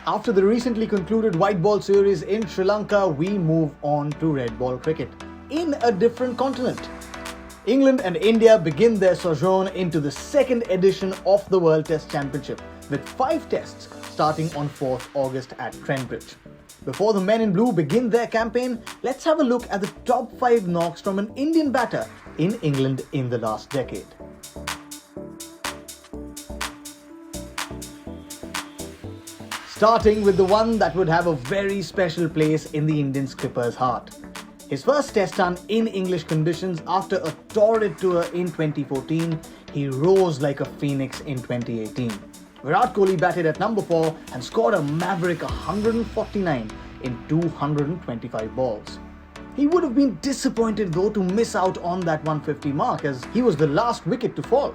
After the recently concluded white ball series in Sri Lanka, we move on to red ball cricket in a different continent. England and India begin their sojourn into the second edition of the World Test Championship with 5 tests starting on 4th August at Trent. Before the men in blue begin their campaign, let's have a look at the top 5 knocks from an Indian batter in England in the last decade. Starting with the one that would have a very special place in the Indian skipper's heart. His first test run in English conditions after a torrid tour in 2014, he rose like a phoenix in 2018. Virat Kohli batted at number 4 and scored a maverick 149 in 225 balls. He would have been disappointed though to miss out on that 150 mark as he was the last wicket to fall.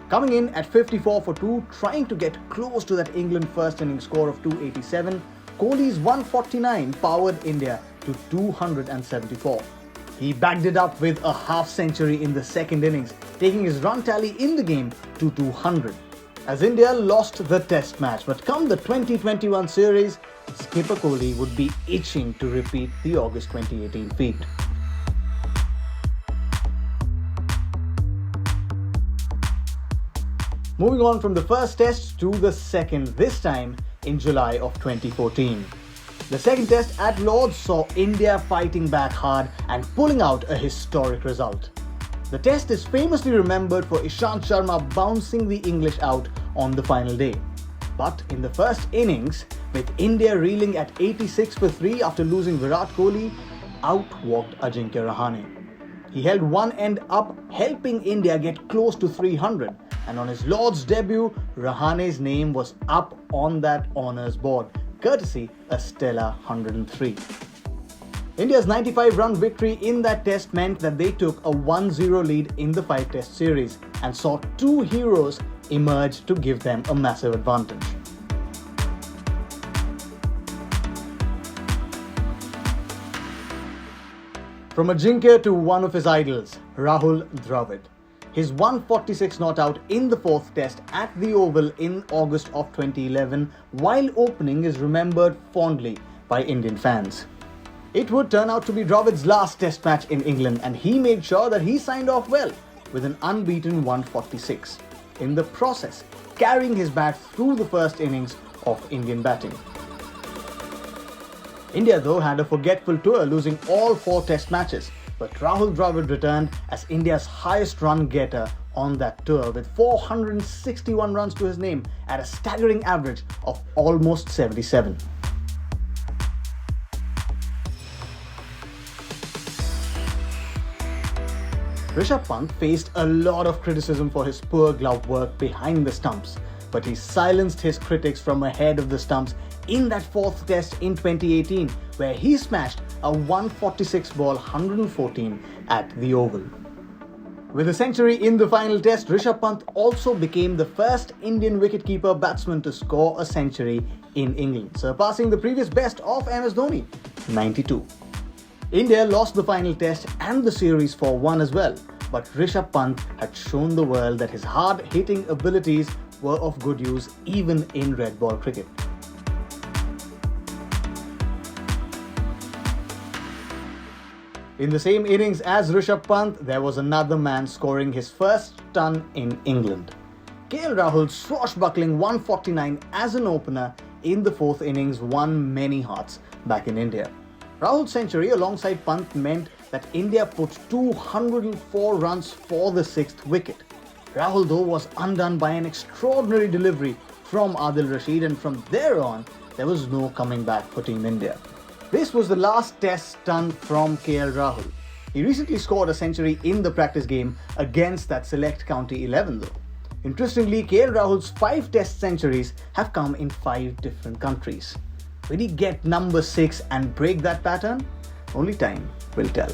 Coming in at 54 for 2, trying to get close to that England first innings score of 287, Kohli's 149 powered India to 274. He backed it up with a half century in the second innings, taking his run tally in the game to 200. As India lost the test match, but come the 2021 series, skipper Kohli would be itching to repeat the August 2018 feat. Moving on from the first test to the second, this time in July of 2014. The second test at Lord's saw India fighting back hard and pulling out a historic result. The test is famously remembered for Ishant Sharma bouncing the English out on the final day. But in the first innings, with India reeling at 86 for 3 after losing Virat Kohli, out walked Ajinkya Rahane. He held one end up, helping India get close to 300. And on his Lord's debut, Rahane's name was up on that honours board, courtesy a stellar 103. India's 95-run victory in that test meant that they took a 1-0 lead in the 5-test series and saw 2 heroes emerge to give them a massive advantage. From Ajinkya to one of his idols, Rahul. His 146 not out in the 4th test at the Oval in August of 2011 while opening is remembered fondly by Indian fans. It would turn out to be Dravid's last test match in England and he made sure that he signed off well with an unbeaten 146, in the process carrying his bat through the first innings of Indian batting. India though had a forgetful tour, losing all 4 test matches. But Rahul Dravid returned as India's highest run getter on that tour with 461 runs to his name at a staggering average of almost 77. Rishabh Pant faced a lot of criticism for his poor glove work behind the stumps, but he silenced his critics from ahead of the stumps in that 4th test in 2018 where he smashed a 146 ball 114 at the Oval. With a century in the final test, Rishabh Pant also became the first Indian wicketkeeper batsman to score a century in England, surpassing the previous best of MS Dhoni, 92. India lost the final test and the series 4-1 as well, but Rishabh Pant had shown the world that his hard-hitting abilities were of good use even in red ball cricket. In the same innings as Rishabh Pant, there was another man scoring his first ton in England. Rahul's swashbuckling 149 as an opener in the 4th innings won many hearts back in India. Rahul's century alongside Pant meant that India put 204 runs for the 6th wicket. Rahul though was undone by an extraordinary delivery from Adil Rashid, and from there on, there was no coming back for Team India. This was the last test stun from Rahul. He recently scored a century in the practice game against that select county 11 though. Interestingly, Rahul's 5 test centuries have come in 5 different countries. Will he get number 6 and break that pattern? Only time will tell.